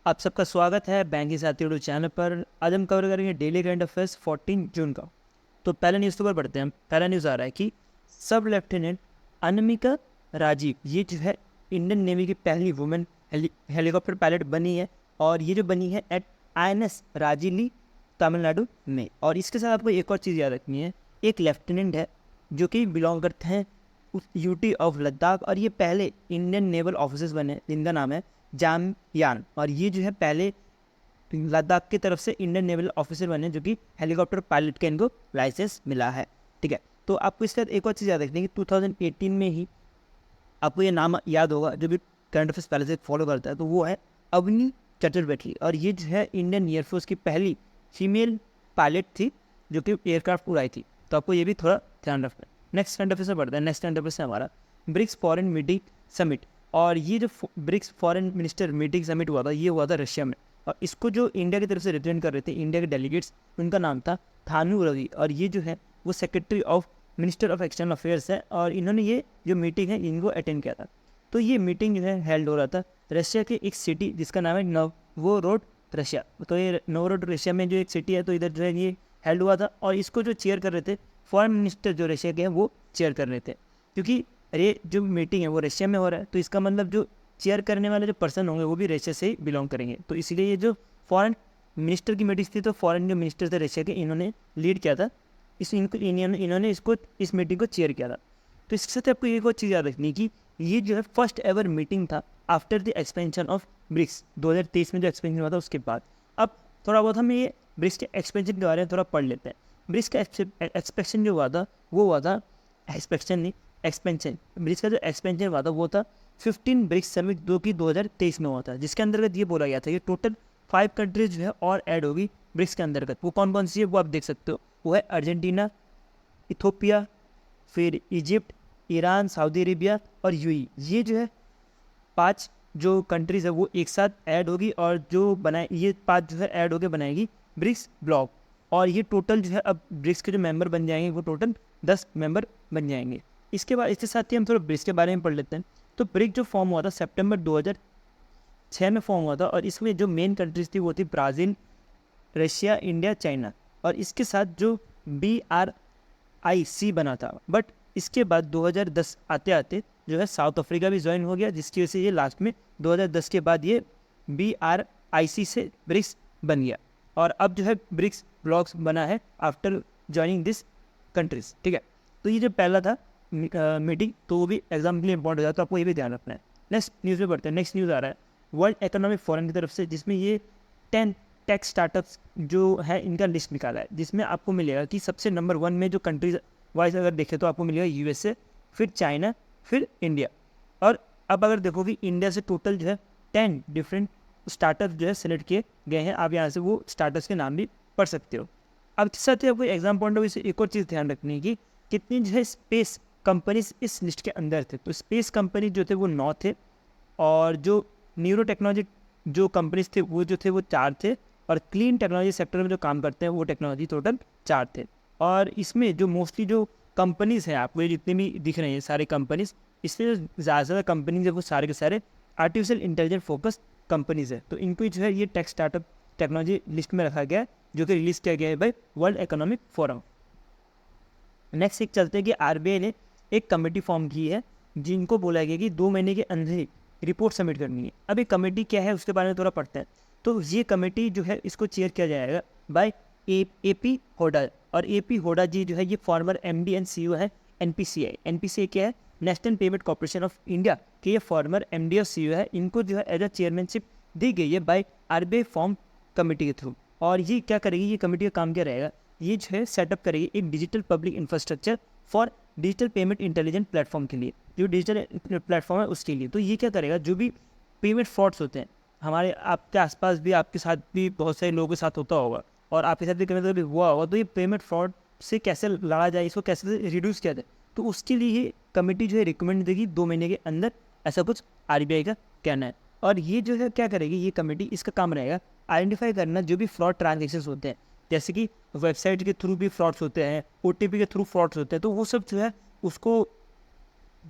आप सबका स्वागत है बैंक के साथी यूट्यूब चैनल पर। आज हम कवर करेंगे डेली करंट अफेयर्स 14 जून का। तो पहला न्यूज़ पेपर पढ़ते हैं। पहला न्यूज़ आ रहा है कि सब लेफ्टिनेंट अनामिका राजीव ये जो है इंडियन नेवी की पहली वुमेन हेलीकॉप्टर पायलट बनी है, और ये जो बनी है एट INS राजीली तमिलनाडु में। और इसके साथ आपको एक और चीज़ याद रखनी है, एक लेफ्टिनेंट है जो कि बिलोंग करते हैं उस यूटी ऑफ लद्दाख, और ये पहले इंडियन नेवल ऑफिसर्स बने जिनका नाम है जामयान। और ये जो है पहले लद्दाख की तरफ से इंडियन नेवल ऑफिसर बने जो कि हेलीकॉप्टर पायलट का इनको लाइसेंस मिला है। ठीक है, तो आपको इसके साथ एक और चीज़ याद रखनी है कि 2018 में ही आपको ये नाम याद होगा, जो भी करंट अफेयर्स पहले से फॉलो करता है, तो वो है अवनी चतुर्वेदी। और ये जो है इंडियन एयरफोर्स की पहली फीमेल पायलट थी जो कि एयरक्राफ्ट उड़ाई थी। तो आपको ये भी थोड़ा ध्यान रखना है। नेक्स्ट करंट अफेयर से बढ़ता है। नेक्स्ट करंट अफेयर से हमारा ब्रिक्स फॉरेन मीटिंग समिट। और ये जो BRICS foreign minister meeting summit हुआ था, ये हुआ था रशिया में। और इसको जो इंडिया की तरफ से रिप्रेजेंट कर रहे थे इंडिया के डेलीगेट्स, उनका नाम था थानू रवि। और ये जो है वो secretary of minister of external affairs है, और इन्होंने ये जो मीटिंग है इनको अटेंड किया था। तो ये मीटिंग जो है हेल्ड हो रहा था रशिया के एक सिटी जिसका नाम है नोवोरोड रशिया। तो ये नोवोरोड रशिया में जो एक सिटी है, तो इधर जो है ये हेल्ड हुआ था। और इसको जो चेयर कर रहे थे फॉरेन मिनिस्टर जो रशिया के हैं वो चेयर कर रहे थे, क्योंकि ये जो मीटिंग है वो रशिया में हो रहा है। तो इसका मतलब जो चेयर करने वाले जो पर्सन होंगे वो भी रशिया से ही बिलोंग करेंगे। तो इसीलिए ये जो फॉरेन मिनिस्टर की मीटिंग थी, तो फॉरेन जो मिनिस्टर थे रशिया के, इन्होंने लीड किया था इन्होंने इसको इस मीटिंग को चेयर किया था। तो इसके साथ आपको एक और चीज़ याद रखनी है कि ये जो है फर्स्ट एवर मीटिंग था after the expansion of BRICS. 2023 में जो एक्सपेंशन हुआ था उसके बाद। अब थोड़ा बहुत हम ये ब्रिक्स के एक्सपेंशन के बारे में थोड़ा पढ़ लेते हैं। ब्रिक्स का एक्सपेंशन जो हुआ था वो हुआ था एक्सपेंशन नहीं एक्सपेंशन ब्रिक्स का जो एक्सपेंशन हुआ था वो था 15 ब्रिक्स समिट जो कि 2023 में हुआ था, जिसके अंतर्गत ये बोला गया था कि टोटल 5 कंट्रीज जो है और ऐड होगी ब्रिक्स के अंतर्गत। वो कौन कौन सी है वो आप देख सकते हो। वो है अर्जेंटीना, इथोपिया, फिर इजिप्ट, ईरान, सऊदी अरेबिया और यूएई। ये जो है 5 जो कंट्रीज़ है वो एक साथ ऐड होगी, और जो बनाए ये 5 जो है ऐड होकर बनाएगी ब्रिक्स ब्लॉक। और ये टोटल जो है अब ब्रिक्स के जो मेंबर बन जाएंगे वो टोटल 10 मेंबर बन जाएंगे। इसके बाद इसके साथ ही हम थोड़ा ब्रिक्स के बारे में पढ़ लेते हैं। तो ब्रिक जो फॉर्म हुआ था सितंबर 2006 में फॉर्म हुआ था, और इसमें जो मेन कंट्रीज थी वो थी ब्राज़ील, रशिया, इंडिया, चाइना। और इसके साथ जो BRIC बना था, बट इसके बाद 2010 आते आते जो है साउथ अफ्रीका भी ज्वाइन हो गया, जिसकी वजह से ये लास्ट में 2010 के बाद ये BRIC से ब्रिक्स बन गया। और अब जो है ब्रिक्स ब्लॉक्स बना है आफ्टर ज्वाइनिंग दिस कंट्रीज। ठीक है, तो ये जो पहला था मीटिंग, तो वो भी एग्जाम के लिए इंपॉर्टेंट हो जाता है, तो आपको ये भी ध्यान रखना है। नेक्स्ट न्यूज़ में बढ़ते हैं। नेक्स्ट न्यूज़ आ रहा है वर्ल्ड इकोनॉमिक फोरम की तरफ से, जिसमें ये 10 टेक स्टार्टअप्स जो है इनका लिस्ट निकाला है, जिसमें आपको मिलेगा कि सबसे नंबर 1 में जो कंट्रीज वाइज अगर देखें तो आपको मिलेगा USA, फिर चाइना, फिर इंडिया। और अब अगर देखो कि इंडिया से टोटल जो है 10 डिफरेंट स्टार्टअप जो है सेलेक्ट किए गए हैं। आप यहाँ से वो स्टार्टअप्स के नाम भी पढ़ सकते हो। अब इसके साथ ही आपको एग्जाम पॉइंट ऑफ व्यू से एक और चीज़ ध्यान रखनी है कि कितनी जो है स्पेस कंपनीज इस लिस्ट के अंदर थे। तो स्पेस कंपनी जो थे वो 9 थे, और जो न्यूरो टेक्नोलॉजी जो कंपनीज थे वो जो थे वो 4 थे, और क्लीन टेक्नोलॉजी सेक्टर में जो काम करते हैं वो टेक्नोलॉजी टोटल 4 थे। और इसमें जो मोस्टली जो कंपनीज़ हैं आपको ये जितने भी दिख रहे हैं सारे कंपनीज़, इसमें जो ज़्यादा से ज़्यादा कंपनीज है वो सारे के सारे आर्टिफिशियल इंटेलिजेंस फोकस कंपनीज़ है। तो इनको जो है ये टेक स्टार्टअप टेक्नोलॉजी लिस्ट में रखा गया है, जो कि रिलीज़ किया गया है by World Economic Forum. Next एक चलते हैं कि RBI ने एक कमेटी फॉर्म की है, जिनको बोला गया कि 2 महीने के अंदर ही रिपोर्ट सबमिट करनी है। अब ये कमेटी क्या है उसके बारे में थोड़ा पढ़ते हैं। तो ये कमेटी जो है इसको चेयर किया जाएगा बाय AP होडा। और AP होडा जी जो है ये फॉर्मर MD एंड CEO है NPCI क्या है, national payment corporation of India के ये फॉर्मर MD और CEO है। इनको जो है एज अ चेयरमैनशिप दी गई है बाय RBI फॉर्म कमेटी के थ्रू। और ये क्या करेगी, ये कमेटी का काम क्या रहेगा, ये जो है सेटअप करेगी एक digital public infrastructure for digital payment intelligent platform के लिए, जो डिजिटल प्लेटफॉर्म है उसके लिए। तो ये क्या करेगा, जो भी पेमेंट फ्रॉड्स होते हैं हमारे आपके आसपास भी, आपके साथ भी बहुत सारे लोगों के साथ होता होगा, और आपके साथ भी कभी कभी हुआ होगा, तो ये पेमेंट फ्रॉड से कैसे लड़ा जाए, इसको कैसे रिड्यूस किया जाए, तो उसके लिए ये कमेटी जो है रिकमेंड देगी 2 महीने के अंदर, ऐसा कुछ RBI का कहना है। और ये जो है क्या करेगी ये कमेटी, इसका काम रहेगा आइडेंटिफाई करना जो भी फ्रॉड ट्रांजेक्शन्स होते हैं, जैसे कि वेबसाइट के थ्रू भी फ्रॉड्स होते हैं, OTP के थ्रू फ्रॉड्स होते हैं, तो वो सब जो है उसको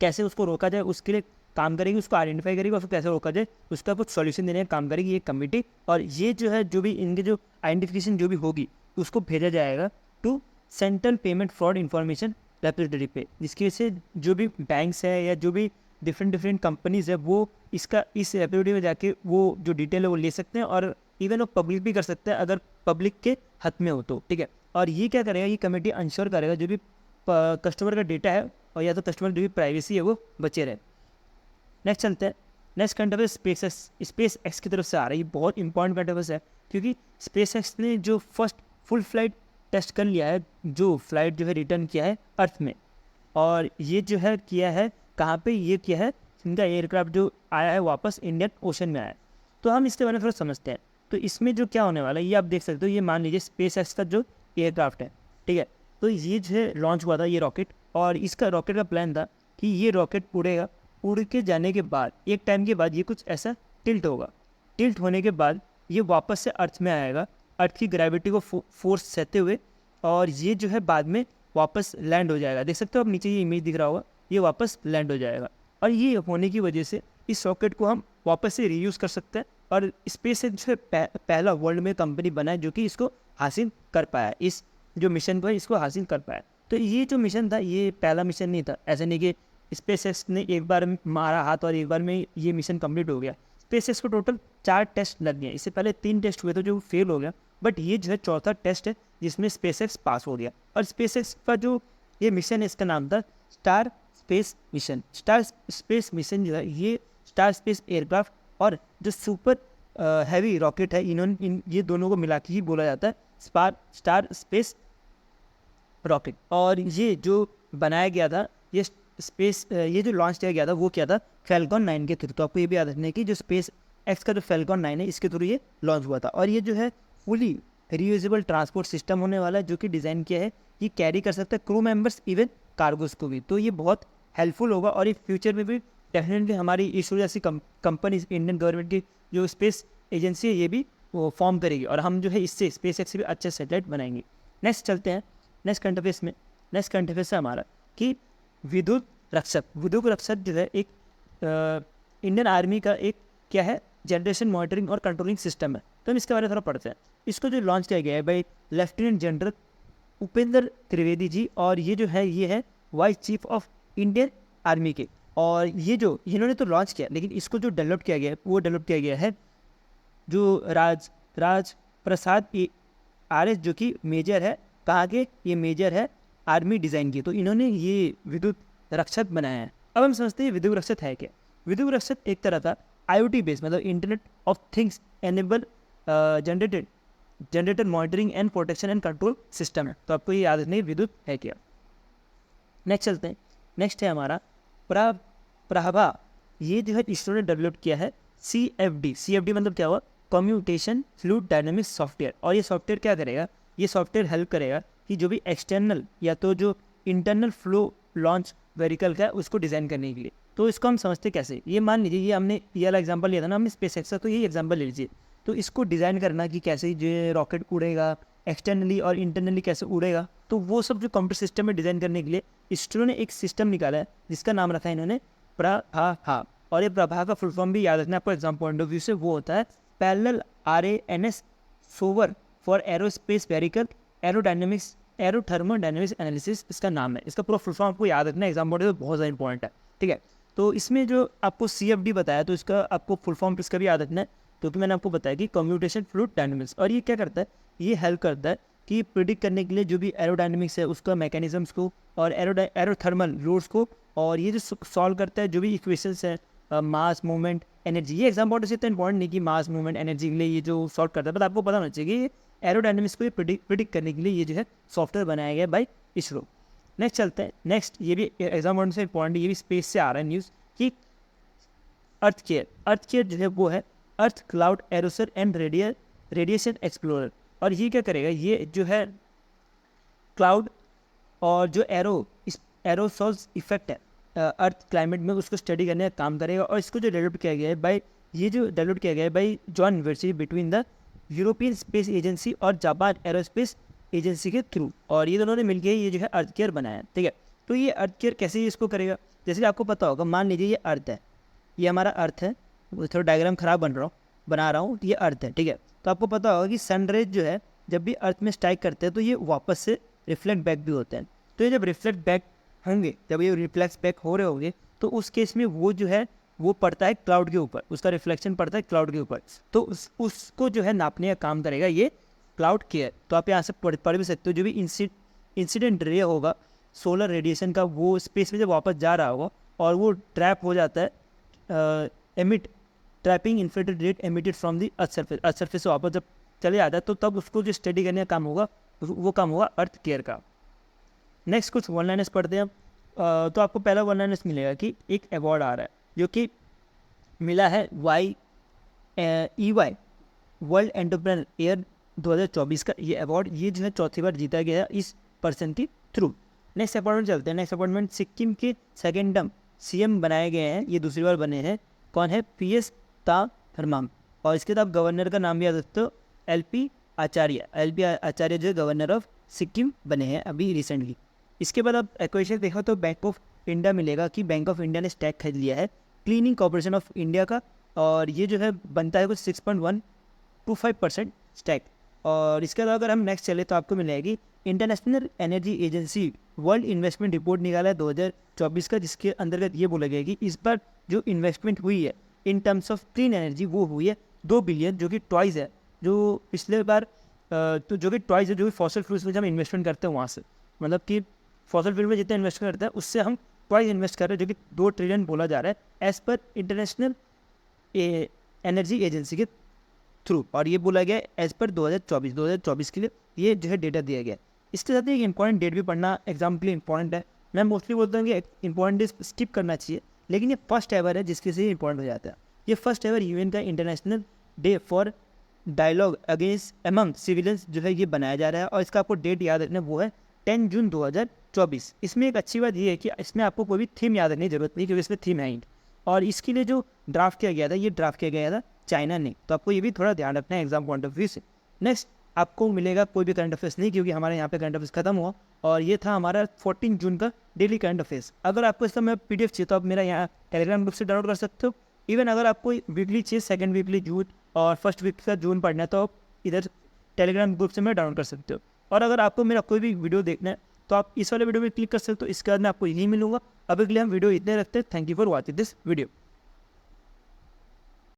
कैसे उसको रोका जाए उसके लिए काम करेगी, उसको आइडेंटिफाई करेगी और उसको कैसे रोका जाए उसका कुछ सॉल्यूशन देने का काम करेगी ये कमेटी। और ये जो है जो भी इनके जो आइडेंटिफिकेशन जो भी होगी उसको भेजा जाएगा to central payment fraud information repository पे, जिसकी वजह से जो भी बैंक्स है या जो भी डिफरेंट कंपनीज है वो इसका इस रेपोजिटरी में जाके वो जो डिटेल है वो ले सकते हैं और इवन वो पब्लिक भी कर सकते हैं अगर पब्लिक के हक में हो तो, ठीक है। और ये क्या करेगा, ये कमेटी इंश्योर करेगा जो भी कस्टमर का डेटा है और या तो कस्टमर जो भी प्राइवेसी है वो बचे रहे। नेक्स्ट चलते हैं, next current affair space x की तरफ से आ रहा है। ये बहुत इंपॉर्टेंट करंट अफेयर है क्योंकि स्पेस एक्स ने जो फर्स्ट फुल फ्लाइट टेस्ट कर लिया है, जो फ्लाइट जो है रिटर्न किया है अर्थ में, और ये जो है किया है कहाँ पे, ये किया है इनका एयरक्राफ्ट जो आया है वापस इंडियन ओशन में आया है। तो हम इसके बारे में थोड़ा समझते हैं। तो इसमें जो क्या होने वाला है ये आप देख सकते हो, ये मान लीजिए स्पेस एक्स का जो एयरक्राफ्ट है, ठीक है। तो ये जो है लॉन्च हुआ था ये रॉकेट, और इसका रॉकेट का प्लान था कि ये रॉकेट उड़ेगा, उड़ के जाने के बाद एक टाइम के बाद ये कुछ ऐसा टिल्ट होगा, टिल्ट होने के बाद ये वापस से अर्थ में आएगा, अर्थ की ग्रेविटी को फोर्स सहते हुए, और ये जो है बाद में वापस लैंड हो जाएगा। देख सकते हो आप नीचे ये इमेज दिख रहा होगा, ये वापस लैंड हो जाएगा। और ये होने की वजह से इस रॉकेट को हम वापस से रीयूज़ कर सकते हैं, और स्पेस जो है पहला वर्ल्ड में कंपनी बना है जो कि इसको हासिल कर पाया, इस जो मिशन को है इसको हासिल कर पाया। तो ये जो मिशन था ये पहला मिशन नहीं था, ऐसा नहीं कि स्पेस एक्स ने एक बार मारा हाथ और एक बार में ये मिशन कंप्लीट हो गया। स्पेस एक्स को टोटल 4 टेस्ट लग गए, इससे पहले 3 टेस्ट हुए थे जो फेल हो गया, बट ये जो है चौथा टेस्ट है जिसमें स्पेस एक्स पास हो गया। और स्पेस एक्स का जो ये मिशन है इसका नाम था star space mission. Star space mission जो है ये स्टार स्पेस एयरक्राफ्ट और जो सुपर हैवी रॉकेट है, इन्होंने ये दोनों को मिला के ही बोला जाता है स्टार स्पेस रॉकेट। और ये जो बनाया गया था ये स्पेस ये जो लॉन्च किया गया था वो क्या था, फैल्कॉन 9 के थ्रू। तो आपको ये भी याद रखना है कि जो स्पेस एक्स का जो फैल्कॉन 9 है इसके थ्रू ये लॉन्च हुआ था। और ये जो है फुली रीयूजेबल ट्रांसपोर्ट सिस्टम होने वाला है जो कि डिज़ाइन किया है, ये कैरी कर सकता है क्रू मेंबर्स इवन कार्गोस को भी। तो ये बहुत हेल्पफुल होगा और ये फ्यूचर में भी डेफिनेटली हमारी इसरो जैसी कंपनी इंडियन गवर्नमेंट की जो स्पेस एजेंसी है ये भी वो फॉर्म करेगी, और हम जो है इससे स्पेस एक्स से भी अच्छे सैटेलाइट बनाएंगे। नेक्स्ट चलते हैं नेक्स्ट करंट अफेयर्स में। नेक्स्ट करंट अफेयर्स है हमारा कि विद्युत रक्षक जो है एक इंडियन आर्मी का एक क्या है जनरेशन मॉनिटरिंग और कंट्रोलिंग सिस्टम है। तो हम इसके बारे में थोड़ा पढ़ते हैं। इसको जो लॉन्च किया गया है by lieutenant general Upendra Trivedi ji, और ये जो है ये है vice chief of Indian army के। और ये जो इन्होंने तो लॉन्च किया लेकिन इसको जो डेवलप किया गया है वो डेवलप किया गया है जो राज प्रसाद RS जो कि मेजर है, कहाँ के, ये मेजर है आर्मी डिज़ाइन की। तो इन्होंने ये विद्युत रक्षक बनाया है। अब हम समझते हैं विद्युत रक्षक है क्या। विद्युत रक्षक एक तरह का IoT बेस्ड मतलब internet of things enable generator monitoring and protection and control system है। तो आपको ये याद रखना है विद्युत है क्या। नेक्स्ट चलते हैं, नेक्स्ट है हमारा प्रभा। ये जो है इसरो ने डेवलप किया है CFD मतलब क्या हुआ, कम्यूटेशन फ्लूइड डायनेमिक्स सॉफ्टवेयर। और ये सॉफ्टवेयर क्या करेगा, ये सॉफ्टवेयर हेल्प करेगा कि जो भी एक्सटर्नल या तो जो इंटरनल फ्लो लॉन्च व्हीकल का है उसको डिज़ाइन करने के लिए। तो इसको हम समझते कैसे, ये मान लीजिए ये हमने ये वाला एग्जांपल लिया था ना हमने स्पेस एक्स का, तो ये एग्जांपल ले लीजिए। तो इसको डिज़ाइन करना कि कैसे जो रॉकेट उड़ेगा एक्सटर्नली और इंटरनली कैसे उड़ेगा, तो वो सब जो कंप्यूटर सिस्टम में डिज़ाइन करने के लिए इसरो ने एक सिस्टम निकाला है जिसका नाम रखा है इन्होंने प्रभा। और ये प्रभा का फुल फॉर्म भी याद रखना आपको एग्जाम पॉइंट ऑफ व्यू से, वो होता है parallel RANS solver for aerospace vehicle aerodynamics aerothermodynamics analysis इसका नाम है। इसका पूरा फुल फॉर्म आपको याद रखना है, एग्जाम पॉइंट बहुत ज़्यादा इंपॉर्टेंट है, ठीक है। तो इसमें जो आपको CFD बताया तो इसका आपको फुल फॉर्म इसका भी याद रखना है, क्योंकि मैंने आपको बताया कि कम्यूटेशन फ्लूइड डायनेमिक्स। और ये क्या करता है, ये हेल्प करता है कि प्रिडिक्ट करने के लिए जो भी एरोडायनेमिक्स है उसका मैकेनिज्म्स को और एरोथर्मल लोड्स को, और ये जो सॉल्व करता है जो भी इक्वेशंस है मास मूवमेंट एनर्जी। ये एग्जाम पॉइंट से इतना इंपॉर्टेंट नहीं कि मास मूवमेंट एनर्जी के लिए ये जो सॉल्व करता है, बट आपको पता होना चाहिए कि एरोडायनेमिक्स को प्रिडिक्ट करने के लिए ये जो है सॉफ्टवेयर बनाया गया बाय इसरो। नेक्स्ट चलते हैं, नेक्स्ट ये भी एग्जाम पॉइंट से इंपॉर्टेंट, ये भी स्पेस से आ रहा है न्यूज़ कि अर्थ केयर जो है वो है अर्थ क्लाउड एरोसर एंड रेडिएशन एक्सप्लोरर। और ये क्या करेगा, ये जो है क्लाउड और जो एरोसोल्स इफेक्ट है अर्थ क्लाइमेट में उसको स्टडी करने का काम करेगा। और इसको जो डेवलप किया गया है bye John university between the European space agency और जापान एरोस्पेस एजेंसी के थ्रू। और ये दोनों ने मिलकर ये जो है अर्थ केयर बनाया है, ठीक है। तो ये अर्थ केयर कैसे इसको करेगा, जैसे कि आपको पता होगा, मान लीजिए ये अर्थ है, ये हमारा अर्थ है, वो थोड़ा डायग्राम ख़राब बना रहा हूँ, ये अर्थ है, ठीक है। तो आपको पता होगा कि सनरेज जो है जब भी अर्थ में स्ट्राइक करते हैं तो ये वापस से रिफ्लेक्ट बैक भी होते हैं। तो ये जब रिफ्लेक्ट बैक होंगे, जब ये रिफ्लेक्ट बैक हो रहे होंगे, तो उस केस में वो जो है वो पड़ता है क्लाउड के ऊपर, उसका रिफ्लेक्शन पड़ता है क्लाउड के ऊपर। तो उसको जो है नापने का काम करेगा ये क्लाउड केयर। तो आप यहाँ से पढ़ भी सकते हो, जो भी इंसिडेंट रे होगा सोलर रेडिएशन का, वो स्पेस में जब वापस जा रहा होगा और वो ट्रैप हो जाता है, trapping inflated rate emitted from the earth surface से वापस जब चले जाता है, तो तब उसको जो स्टडी करने का काम होगा वो काम होगा अर्थ केयर का। नेक्स्ट कुछ वन लाइनर्स पढ़ते हैं। तो आपको पहला वन लाइनर्स मिलेगा कि एक अवार्ड आ रहा है जो कि मिला है EY वर्ल्ड एंटरप्रेन्योर ईयर 2024 का ये अवार्ड, ये जो है चौथी बार जीता गया है इस पर्सन के थ्रू। नेक्स्ट अपॉइंटमेंट चलते हैं। नेक्स्ट अपॉइंटमेंट सिक्किम के सेकेंड टर्म CM बनाए गए हैं, ये दूसरी बार बने हैं। कौन है? PS ताथरमाम। और इसके बाद गवर्नर का नाम भी याद रखते हो, LP आचार्य जो है गवर्नर ऑफ सिक्किम बने हैं अभी रिसेंटली। इसके बाद आप एक्वेशन देखो तो बैंक ऑफ इंडिया मिलेगा कि बैंक ऑफ इंडिया ने स्टैक खरीद लिया है क्लीनिंग कॉर्पोरेशन ऑफ इंडिया का, और ये जो है बनता है कुछ 6.125% स्टैक। और इसके अलावा अगर हम नेक्स्ट चले तो आपको मिलेगी international Energy agency world investment report निकाला है 2024 का, जिसके अंतर्गत ये बोला गया कि इस बार जो इन्वेस्टमेंट हुई है in terms of clean energy वो हुई है 2 बिलियन, जो कि ट्वाइस है जो पिछले बार, तो जो कि ट्वाइस है जो कि फॉसिल फ्यूल्स में जब हम इन्वेस्टमेंट करते हैं वहाँ से, मतलब कि फॉसिल फ्यूल में जितना इन्वेस्ट करते हैं उससे हम ट्वाइस इन्वेस्ट कर रहे हैं, जो कि 2 ट्रिलियन बोला जा रहा है एज पर इंटरनेशनल एनर्जी एजेंसी के थ्रू। और ये बोला गया एज पर 2024 के लिए ये जो है डेटा दिया गया है। इसके साथ ही एक इंपॉर्टेंट डेट भी पढ़ना एग्जाम के लिए इंपॉर्टेंट है। मैं मोस्टली बोलता हूँ कि इंपॉर्टेंट डेट स्किप करना चाहिए, लेकिन ये फर्स्ट एवर है जिसके से इंपॉर्टेंट हो जाता है। ये फर्स्ट एवर UN का international day for dialogue against among civilians जो है ये बनाया जा रहा है, और इसका आपको डेट याद रखना वो है 10 जून 2024। इसमें एक अच्छी बात ये है कि इसमें आपको कोई भी थीम याद रखने की जरूरत नहीं, क्योंकि इसमें थीम है ही। और इसके लिए जो ड्राफ्ट किया गया था ये ड्राफ्ट किया गया था चाइना ने, तो आपको ये भी थोड़ा ध्यान रखना है एग्जाम पॉइंट ऑफ व्यू से। नेक्स्ट आपको मिलेगा कोई भी करंट अफेयर्स नहीं, क्योंकि हमारे यहाँ पे करंट अफेयर्स खत्म हुआ, और ये था हमारा 14 जून का डेली करंट अफेयर्स। अगर आपको इसका मैं PDF चाहिए तो आप मेरा यहाँ टेलीग्राम ग्रुप से डाउनलोड कर सकते हो। इवन अगर आपको वीकली चाहिए, सेकंड वीकली जून और फर्स्ट वीक का जून पढ़ना है, तो आप इधर टेलीग्राम ग्रुप से मैं डाउनलोड कर सकते हो। और अगर आपको मेरा कोई भी वीडियो देखना है तो आप इस वाले वीडियो में क्लिक कर सकते हो, इसके बाद मैं आपको यही मिलूंगा। अभी के लिए हम वीडियो इतने रखते हैं। Thank you for watching this video.